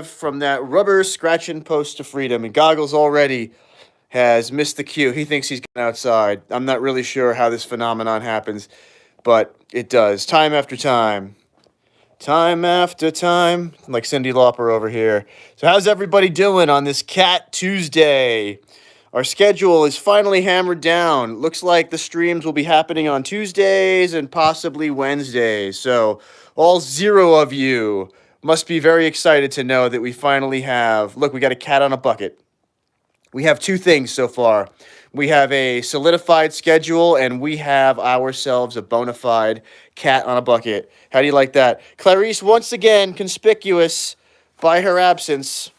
from that rubber scratching post to freedom, and Goggles already has missed the cue. He thinks he's going outside. I'm not really sure how this phenomenon happens, but it does. Time after time, like Cyndi Lauper over here. So, how's everybody doing on this Cat Tuesday? Our schedule is finally hammered down. Looks like the streams will be happening on Tuesdays and possibly Wednesdays. So, all zero of you must be very excited to know that we finally have. Look, we got a cat on a bucket. We have two things so far. We have a solidified schedule, and we have ourselves a bona fide cat on a bucket. How do you like that? Clarice, once again, conspicuous by her absence.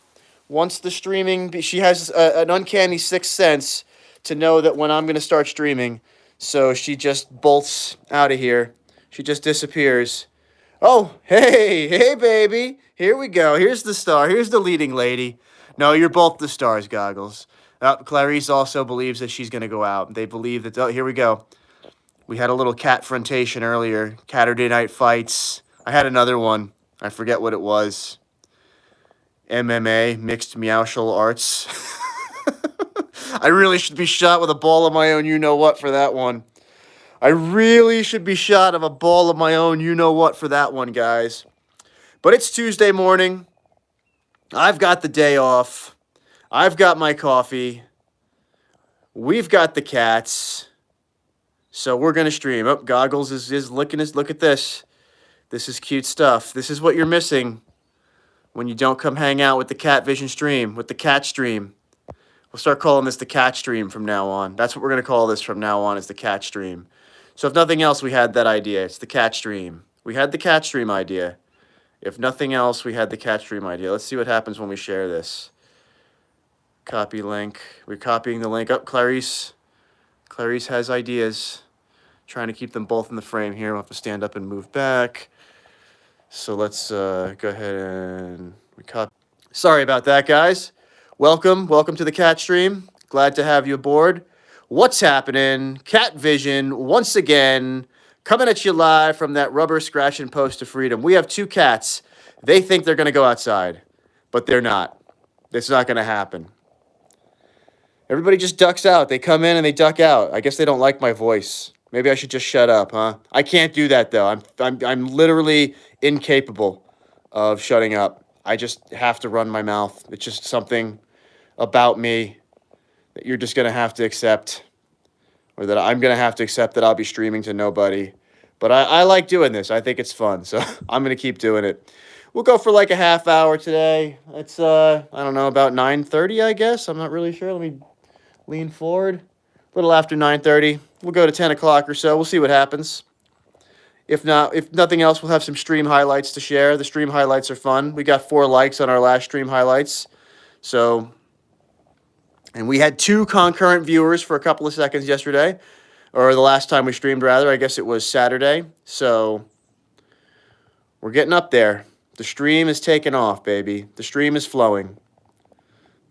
Once the streaming, she has an uncanny sixth sense to know that when I'm going to start streaming. So she just bolts out of here. She just disappears. Oh, hey, baby. Here we go. Here's the star. Here's the leading lady. No, you're both the stars, Goggles. Clarice also believes that she's going to go out. They believe that, oh, here we go. We had a little cat frontation earlier. Saturday night fights. I had another one. I forget what it was. MMA, mixed meowshal arts. I really should be shot with a ball of my own you-know-what for that one. I really should be shot of a ball of my own you-know-what for that one, guys. But it's Tuesday morning. I've got the day off. I've got my coffee. We've got the cats. So we're going to stream. Oh, Goggles is looking at, look at this. This is cute stuff. This is what you're missing when you don't come hang out with the CatVision stream, with the cat stream. We'll start calling this the cat stream from now on. That's what we're going to call this from now on, is the cat stream. So if nothing else, we had that idea. It's the cat stream. We had the cat stream idea. If nothing else, we had the cat stream idea. Let's see what happens when we share this. Copy link. We're copying the link. Oh, Clarice. Clarice has ideas. Trying to keep them both in the frame here. We'll have to stand up and move back. So let's go ahead and we copy. Sorry about that, guys. Welcome to the cat stream. Glad to have you aboard. What's happening? CatVision once again coming at you live from that rubber scratching post to freedom. We have two cats. They think they're going to go outside, but they're not. It's not going to happen. Everybody just ducks out. They come in and they duck out. I guess they don't like my voice. Maybe I should just shut up, huh? I can't do that though. I'm literally incapable of shutting up. I just have to run my mouth. It's just something about me that you're just gonna have to accept, or that I'm gonna have to accept, that I'll be streaming to nobody. But I like doing this. I think it's fun, so I'm gonna keep doing it. We'll go for like a half hour today. It's I don't know, about 9:30, I guess. I'm not really sure. Let me lean forward. A little after 9:30. We'll go to 10 o'clock or so. We'll see what happens. If nothing else, we'll have some stream highlights to share. The stream highlights are fun. We got 4 likes on our last stream highlights. So, and we had 2 concurrent viewers for a couple of seconds yesterday, or the last time we streamed, rather. I guess it was Saturday. So, we're getting up there. The stream is taking off, baby. The stream is flowing.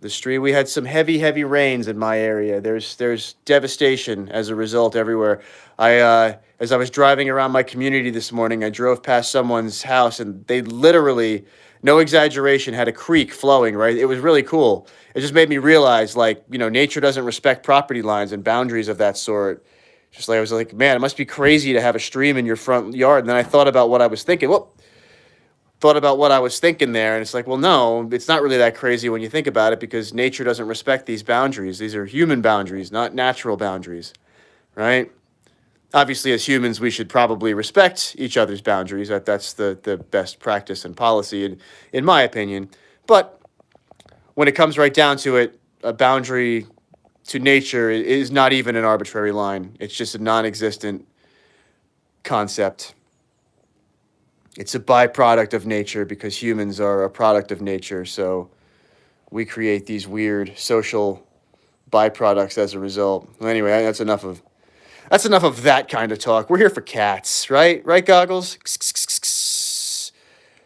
The stream, we had some heavy rains in my area. There's devastation as a result everywhere. As I was driving around my community this morning, I drove past someone's house, and they literally, no exaggeration, had a creek flowing, right? It was really cool. It just made me realize, like, nature doesn't respect property lines and boundaries of that sort. Just like, I was like, man, it must be crazy to have a stream in your front yard. And then I thought about what I was thinking. There, and it's like, well, no, it's not really that crazy when you think about it, because nature doesn't respect these boundaries. These are human boundaries, not natural boundaries, right? Obviously, as humans, we should probably respect each other's boundaries. That's the best practice and policy, in my opinion. But when it comes right down to it, a boundary to nature is not even an arbitrary line. It's just a non-existent concept. It's a byproduct of nature, because humans are a product of nature. So we create these weird social byproducts as a result. Anyway, that's enough of that kind of talk. We're here for cats, right? Right, Goggles?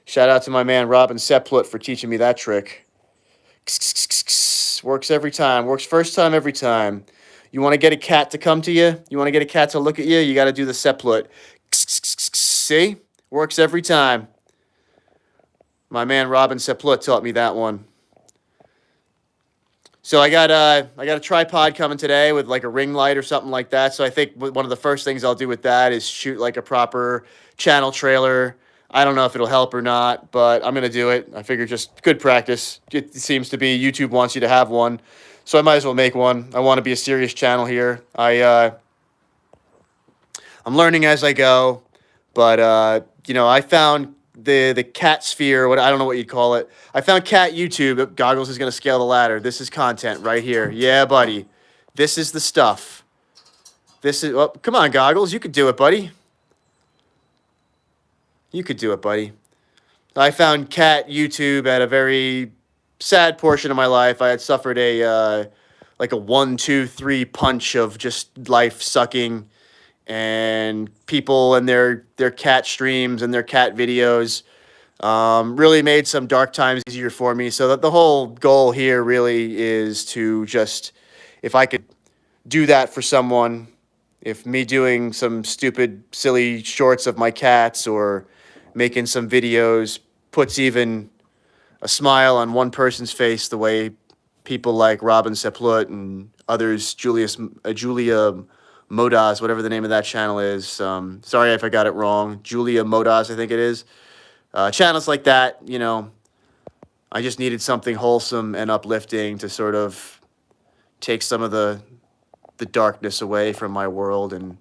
Shout out to my man Robin Seplet for teaching me that trick. Works every time. Works first time every time. You want to get a cat to come to you? You want to get a cat to look at you? You got to do the Seplet. See? Works every time. My man Robin Seplut taught me that one. So I got a tripod coming today with like a ring light or something like that. So I think one of the first things I'll do with that is shoot like a proper channel trailer. I don't know if it'll help or not, but I'm gonna do it. I figure just good practice. It seems to be YouTube wants you to have one, so I might as well make one. I want to be a serious channel here. I'm learning as I go, but I found the cat sphere. What I don't know what you'd call it. I found cat YouTube. Goggles is gonna scale the ladder. This is content right here. Yeah, buddy. This is the stuff. This is. Oh, come on, Goggles. You could do it, buddy. You could do it, buddy. I found cat YouTube at a very sad portion of my life. I had suffered a like a 1, 2, 3 punch of just life sucking, and people and their cat streams and their cat videos really made some dark times easier for me. So that the whole goal here really is to just, if I could do that for someone, if me doing some stupid, silly shorts of my cats or making some videos puts even a smile on one person's face, the way people like Robin Seplut and others, Julia Modas, whatever the name of that channel is. Sorry if I got it wrong. Julia Modas, I think it is. Channels like that, I just needed something wholesome and uplifting to sort of take some of the darkness away from my world. And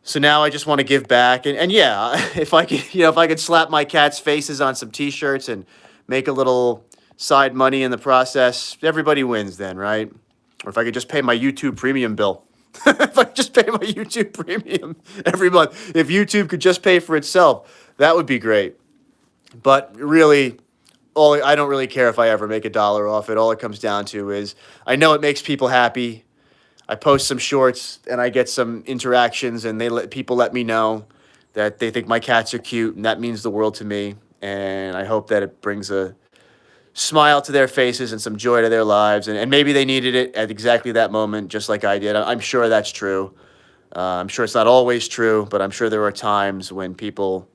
so now I just want to give back. And yeah, if I could slap my cat's faces on some t-shirts and make a little side money in the process, everybody wins then, right? Or if I could just pay my YouTube premium bill. If I could just pay my YouTube premium every month. If YouTube could just pay for itself, that would be great. But really, I don't really care if I ever make $1 off it. All it comes down to is I know it makes people happy. I post some shorts and I get some interactions, and people let me know that they think my cats are cute, and that means the world to me. And I hope that it brings a smile to their faces and some joy to their lives. And maybe they needed it at exactly that moment, just like I did. I'm sure that's true. I'm sure it's not always true, but I'm sure there are times when people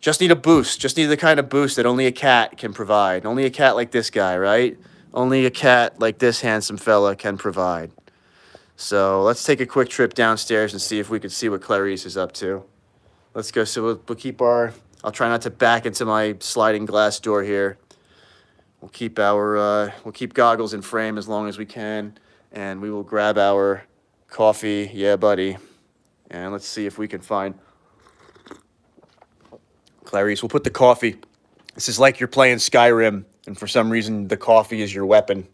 just need a boost, just need the kind of boost that only a cat can provide. Only a cat like this guy, right? Only a cat like this handsome fella can provide. So let's take a quick trip downstairs and see if we can see what Clarice is up to. Let's go. So we'll keep I'll try not to back into my sliding glass door here. We'll keep Goggles in frame as long as we can, and we will grab our coffee. Yeah, buddy. And let's see if we can find Clarice. We'll put the coffee. This is like you're playing Skyrim, and for some reason the coffee is your weapon.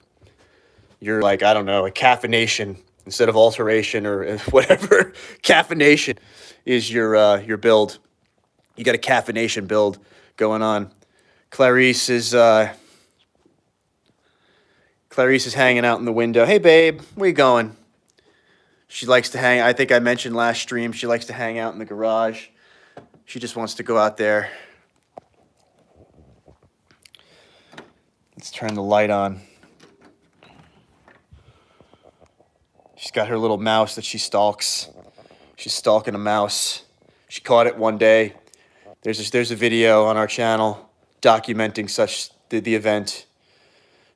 You're like, I don't know, a caffeination instead of alteration or whatever. Caffeination is your build. You got a caffeination build going on. Clarice is hanging out in the window. Hey, babe, where you going? She likes to hang. I think I mentioned last stream she likes to hang out in the garage. She just wants to go out there. Let's turn the light on. She's got her little mouse that she stalks. She's stalking a mouse. She caught it one day. There's a video on our channel documenting the event.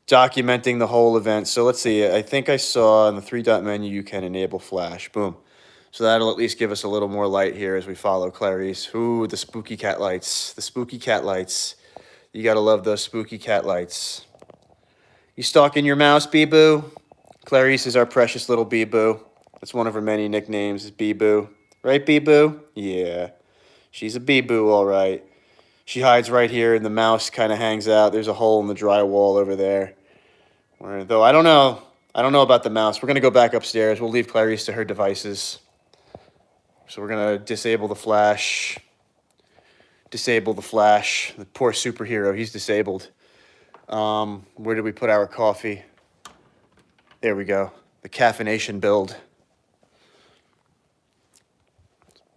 Documenting the whole event. So let's see. I think I saw in the 3-dot menu you can enable flash. Boom. So that'll at least give us a little more light here as we follow Clarice. Ooh, the spooky cat lights. The spooky cat lights. You gotta love those spooky cat lights. You stalking your mouse, Bee-Boo? Clarice is our precious little Bee-Boo. That's one of her many nicknames, is Bee-Boo. Right, Bee-Boo? Yeah. She's a Bee-Boo, all right. She hides right here, and the mouse kind of hangs out. There's a hole in the drywall over there. Though I don't know about the mouse. We're going to go back upstairs. We'll leave Clarice to her devices. So we're going to disable the flash. Disable the flash. The poor superhero, he's disabled. Where did we put our coffee? There we go. The caffeination build.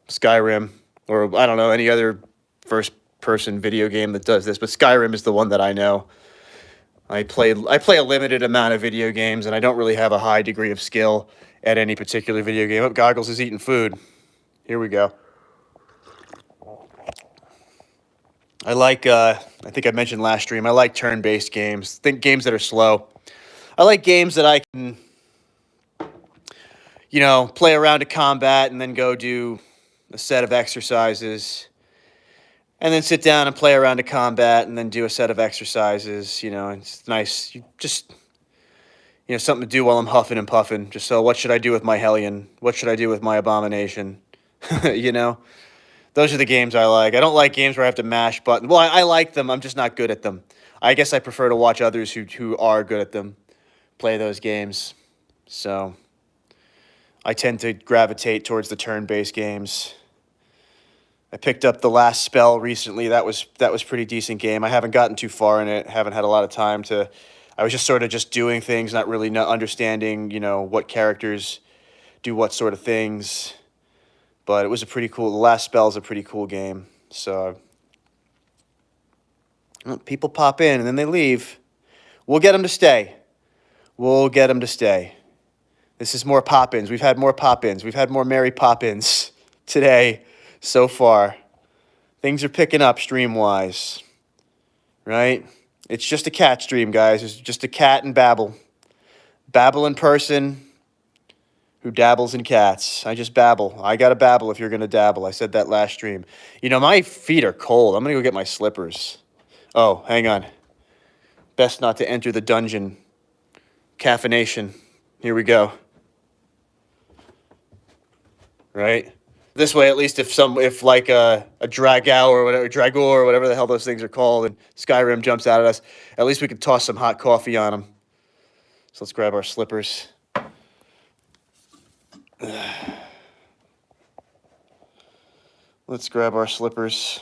Skyrim, or I don't know, any other first-person video game that does this, but Skyrim is the one that I know. I play a limited amount of video games, and I don't really have a high degree of skill at any particular video game. Oh, Goggles is eating food. Here we go. I like, I think I mentioned last stream, I like turn-based games. Think games that are slow. I like games that I can, play around to combat and then go do a set of exercises and then sit down and play around to combat and then do a set of exercises. It's nice. Something to do while I'm huffing and puffing. Just so, what should I do with my Hellion? What should I do with my Abomination? you know, those are the games I like. I don't like games where I have to mash buttons. Well, I like them. I'm just not good at them. I guess I prefer to watch others who are good at them play those games. So I tend to gravitate towards the turn-based games. I picked up The Last Spell recently. That was pretty decent game. I haven't gotten too far in it. Haven't had a lot of time to. I was just sort of just doing things, not really understanding, what characters do what sort of things. But it was a pretty cool. The Last Spell is a pretty cool game. So people pop in and then they leave. We'll get them to stay. We'll get them to stay. This is more pop-ins. We've had more pop-ins. We've had more Mary Poppins today so far. Things are picking up stream-wise, right? It's just a cat stream, guys. It's just a cat and babble. Babble in person who dabbles in cats. I just babble. I got to babble if you're going to dabble. I said that last stream. My feet are cold. I'm going to go get my slippers. Oh, hang on. Best not to enter the dungeon. Caffeination. Here we go. Right? This way, at least if like a Dragao or whatever, Dragor or whatever the hell those things are called, and Skyrim jumps out at us, at least we can toss some hot coffee on them. So let's grab our slippers. Let's grab our slippers.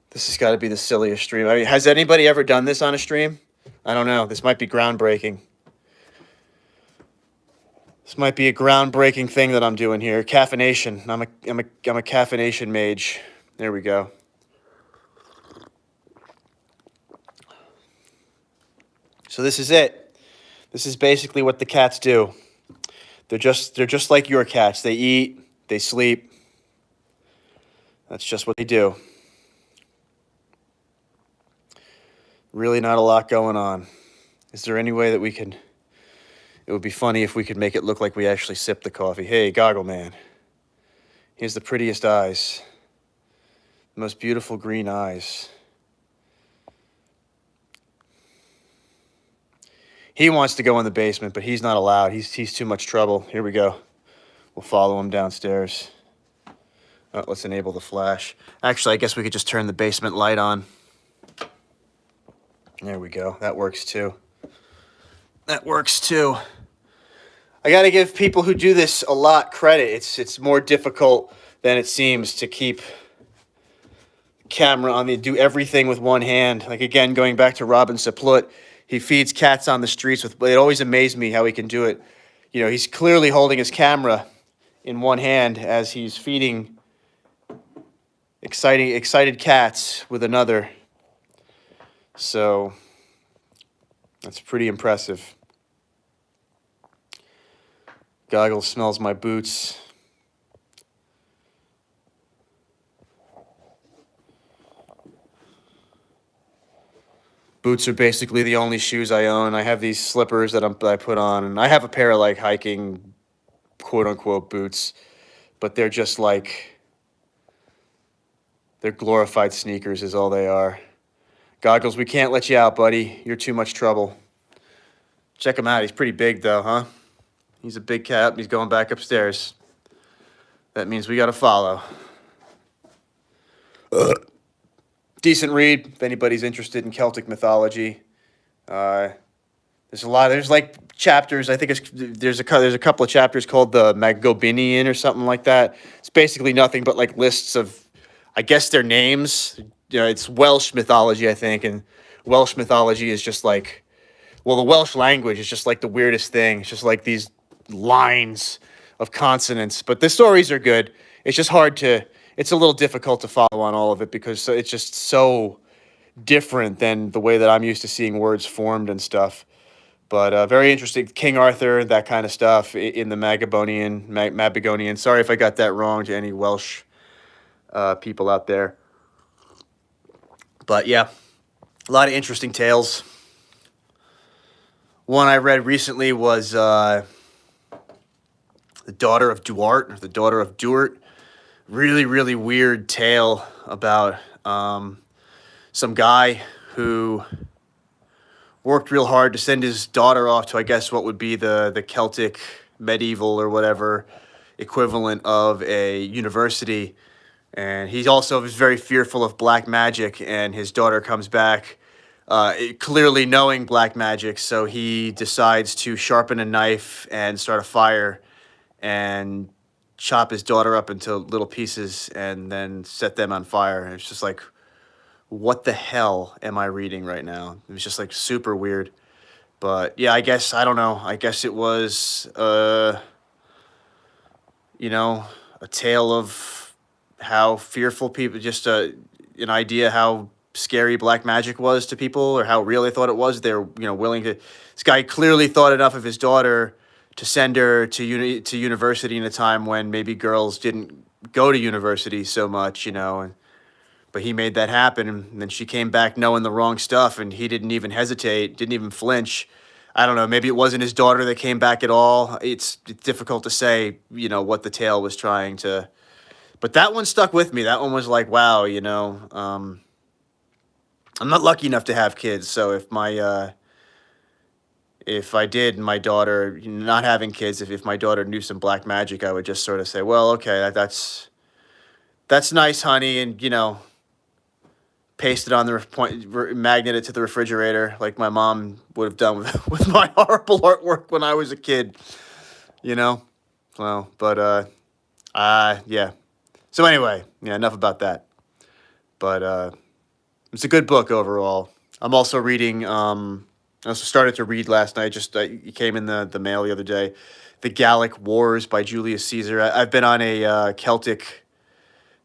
This has got to be the silliest stream. I mean, has anybody ever done this on a stream? I don't know. This might be groundbreaking. This might be a groundbreaking thing that I'm doing here. Caffeination. I'm a caffeination mage. There we go. So this is it. This is basically what the cats do. They're just like your cats. They eat, they sleep. That's just what they do. Really not a lot going on. Is there any way that we can... It would be funny if we could make it look like we actually sip the coffee. Hey, Goggle Man. He has the prettiest eyes. The most beautiful green eyes. He wants to go in the basement, but he's not allowed. He's too much trouble. Here we go. We'll follow him downstairs. Oh, let's enable the flash. Actually, I guess we could just turn the basement light on. There we go. That works too. That works too. I got to give people who do this a lot credit. It's more difficult than it seems to keep camera on do everything with one hand. Like, again, going back to Robin Saplut, he feeds cats on the streets with. It always amazed me how he can do it. He's clearly holding his camera in one hand as he's feeding excited cats with another. So that's pretty impressive. Goggles smells my boots. Boots are basically the only shoes I own. I have these slippers that I put on, and I have a pair of like hiking, quote unquote, boots, but they're just like, they're glorified sneakers is all they are. Goggles, we can't let you out, buddy. You're too much trouble. Check him out. He's pretty big, though, huh? He's a big cat. He's going back upstairs. That means we got to follow. Decent read, if anybody's interested in Celtic mythology. There's like chapters. I think there's a couple of chapters called the Magobinian or something like that. It's basically nothing but like lists of, I guess, their names. It's Welsh mythology, I think, and Welsh mythology is just like, well, the Welsh language is just like the weirdest thing. It's just like these lines of consonants, but the stories are good. It's just it's a little difficult to follow on all of it because it's just so different than the way that I'm used to seeing words formed and stuff. But very interesting. King Arthur, that kind of stuff in the Mabygonian. Sorry if I got that wrong to any Welsh people out there. But yeah, a lot of interesting tales. One I read recently was The Daughter of Duart, or The Daughter of Duart. Really, really weird tale about some guy who worked real hard to send his daughter off to, I guess, what would be the Celtic medieval or whatever equivalent of a university. And he also was very fearful of black magic, and his daughter comes back clearly knowing black magic, so he decides to sharpen a knife and start a fire and chop his daughter up into little pieces and then set them on fire. And it's just like, what the hell am I reading right now? It was just like super weird. But yeah, I guess, I don't know. I guess it was, a tale of how fearful people, just an idea how scary black magic was to people, or how real they thought it was. They're, willing to, this guy clearly thought enough of his daughter to send her to university in a time when maybe girls didn't go to university so much, but he made that happen, and then she came back knowing the wrong stuff, and he didn't even hesitate, didn't even flinch. I don't know, maybe it wasn't his daughter that came back at all. It's difficult to say, what the tale was trying to... But that one stuck with me. That one was like, wow, I'm not lucky enough to have kids, so if I did, my daughter, not having kids, if my daughter knew some black magic, I would just sort of say, well, okay, that's nice, honey, and, paste it on the magnet it to the refrigerator like my mom would have done with my horrible artwork when I was a kid, Well, but, yeah. So anyway, yeah, enough about that. But it's a good book overall. I'm also reading, I also started to read last night, just it came in the mail the other day, The Gallic Wars by Julius Caesar. I've been on a Celtic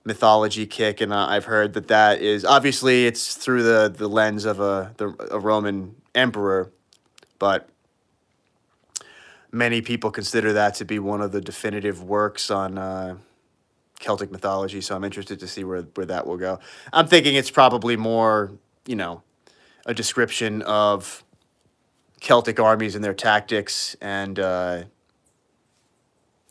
mythology kick, and I've heard that is, obviously it's through the lens of a Roman emperor, but many people consider that to be one of the definitive works on Celtic mythology, so I'm interested to see where that will go. I'm thinking it's probably more, a description of Celtic armies and their tactics, and the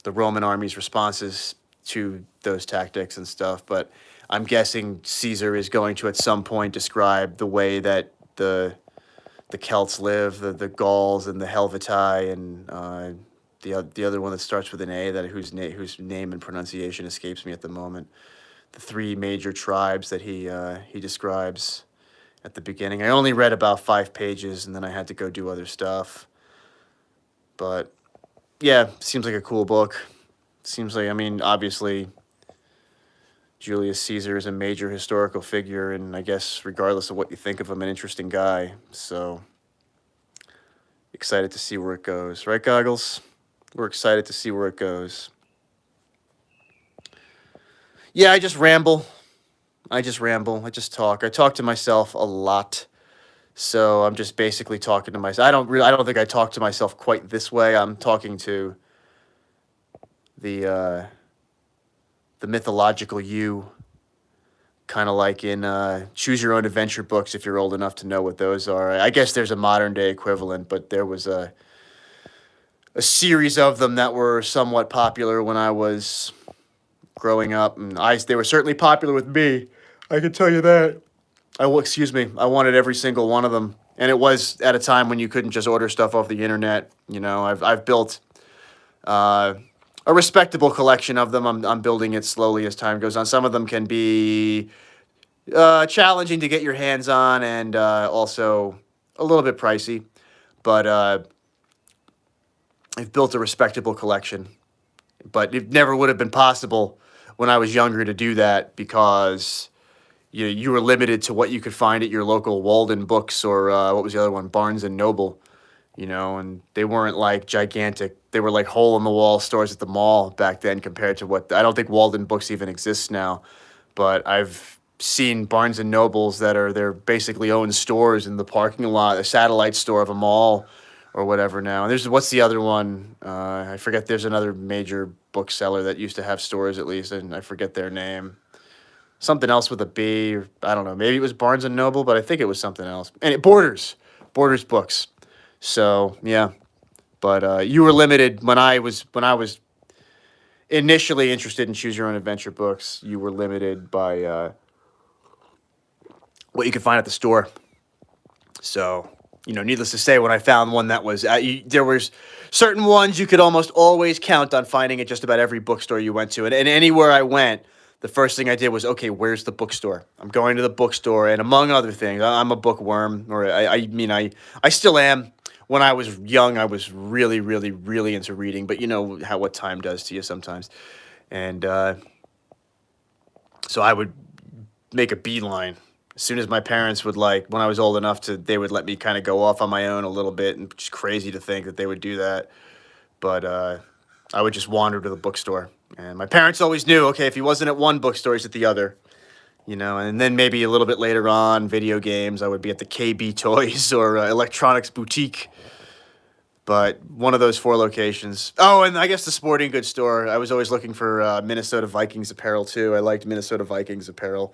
Roman army's responses to those tactics and stuff. But I'm guessing Caesar is going to at some point describe the way that the Celts live, the Gauls and the Helvetii, and the other one that starts with an A, whose name and pronunciation escapes me at the moment. The three major tribes that he describes at the beginning. I only read about 5 pages, and then I had to go do other stuff. But yeah, seems like a cool book. Seems like, obviously, Julius Caesar is a major historical figure, and I guess regardless of what you think of him, an interesting guy. So excited to see where it goes. Right, Goggles? We're excited to see where it goes. Yeah, I just ramble. I just talk. I talk to myself a lot. So I'm just basically talking to myself. I don't think I talk to myself quite this way. I'm talking to the mythological you, kind of like in Choose Your Own Adventure books, if you're old enough to know what those are. I guess there's a modern day equivalent, but there was a series of them that were somewhat popular when I was growing up, and they were certainly popular with me. I can tell you that. I wanted every single one of them, and it was at a time when you couldn't just order stuff off the internet. I've built a respectable collection of them. I'm building it slowly as time goes on. Some of them can be challenging to get your hands on, and also a little bit pricey, but I've built a respectable collection. But it never would have been possible when I was younger to do that, because you were limited to what you could find at your local Walden Books, or what was the other one, Barnes and Noble. And they weren't like gigantic. They were like hole-in-the-wall stores at the mall back then, compared to what... I don't think Walden Books even exists now, but I've seen Barnes and Nobles they're basically own stores in the parking lot, a satellite store of a mall, or whatever now. And there's what's the other one? I forget. There's another major bookseller that used to have stores at least, and I forget their name. Something else with a B. Or, I don't know. Maybe it was Barnes and Noble, but I think it was something else. And Borders Books. So yeah, but you were limited when I was initially interested in choose your own adventure books. You were limited by what you could find at the store. So, needless to say, when I found one that was, there was certain ones you could almost always count on finding at just about every bookstore you went to. And anywhere I went, the first thing I did was, okay, where's the bookstore? I'm going to the bookstore. And among other things, I'm a bookworm, or I still am. When I was young, I was really, really, really into reading, but you know what time does to you sometimes. And so I would make a beeline as soon as my parents would, like, when I was old enough they would let me kind of go off on my own a little bit, and it's crazy to think that they would do that. But I would just wander to the bookstore. And my parents always knew, okay, if he wasn't at one bookstore, he's at the other. And then maybe a little bit later on, video games, I would be at the KB Toys or Electronics Boutique. But one of those 4 locations. Oh, and I guess the sporting goods store. I was always looking for Minnesota Vikings apparel, too. I liked Minnesota Vikings apparel.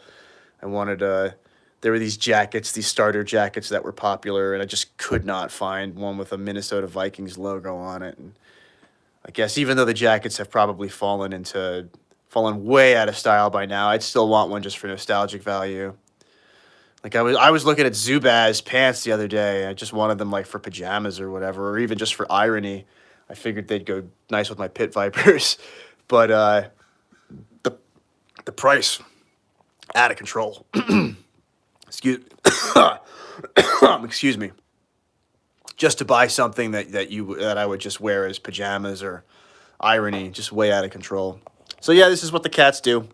I wanted, there were these jackets, these starter jackets that were popular, and I just could not find one with a Minnesota Vikings logo on it. And I guess even though the jackets have probably fallen way out of style by now, I'd still want one just for nostalgic value. Like I was looking at Zubaz pants the other day. I just wanted them like for pajamas or whatever, or even just for irony. I figured they'd go nice with my pit vipers, but the price out of control. Excuse me. Just to buy something that I would just wear as pajamas or irony, just way out of control. So yeah, this is what the cats do.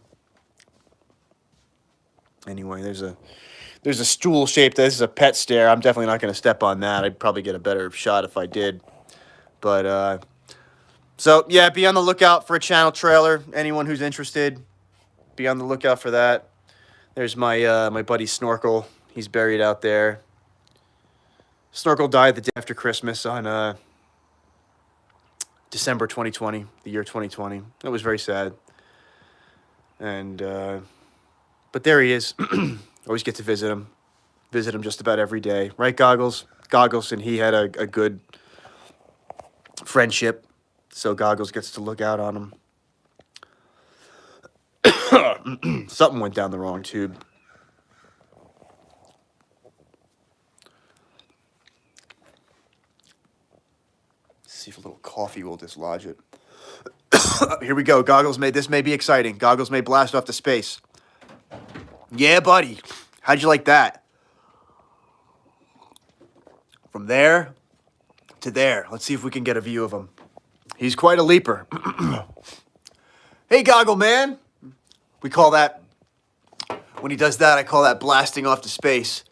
Anyway, there's a stool shaped. This is a pet stair. I'm definitely not going to step on that. I'd probably get a better shot if I did. But so yeah, be on the lookout for a channel trailer. Anyone who's interested, be on the lookout for that. There's my my buddy Snorkel. He's buried out there. Snorkel died the day after Christmas on December 2020, the year 2020. It was very sad. And but there he is. Always get to visit him. Visit him just about every day. Right, Goggles? Goggles and he had a good friendship, so Goggles gets to look out on him. Something went down the wrong tube. See if a little coffee will dislodge it. Here we go. Goggles this may be exciting. Goggles may blast off to space. Yeah, buddy. How'd you like that? From there to there. Let's see if we can get a view of him. He's quite a leaper. Hey, Goggle Man. We call that, when he does that, I call that blasting off to space.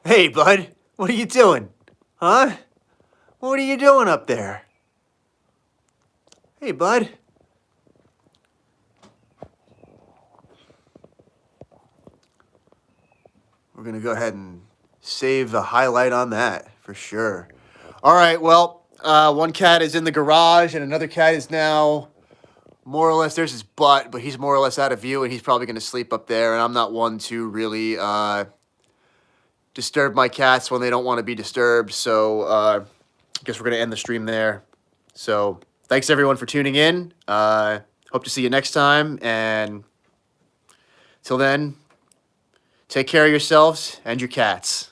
Hey, bud. What are you doing? Huh? What are you doing up there? Hey, bud. We're going to go ahead and save the highlight on that for sure. All right, well, one cat is in the garage and another cat is now more or less, there's his butt, but he's more or less out of view and he's probably going to sleep up there. And I'm not one to really disturb my cats when they don't want to be disturbed. So I guess we're going to end the stream there. So thanks everyone for tuning in. Hope to see you next time. And till then, take care of yourselves and your cats.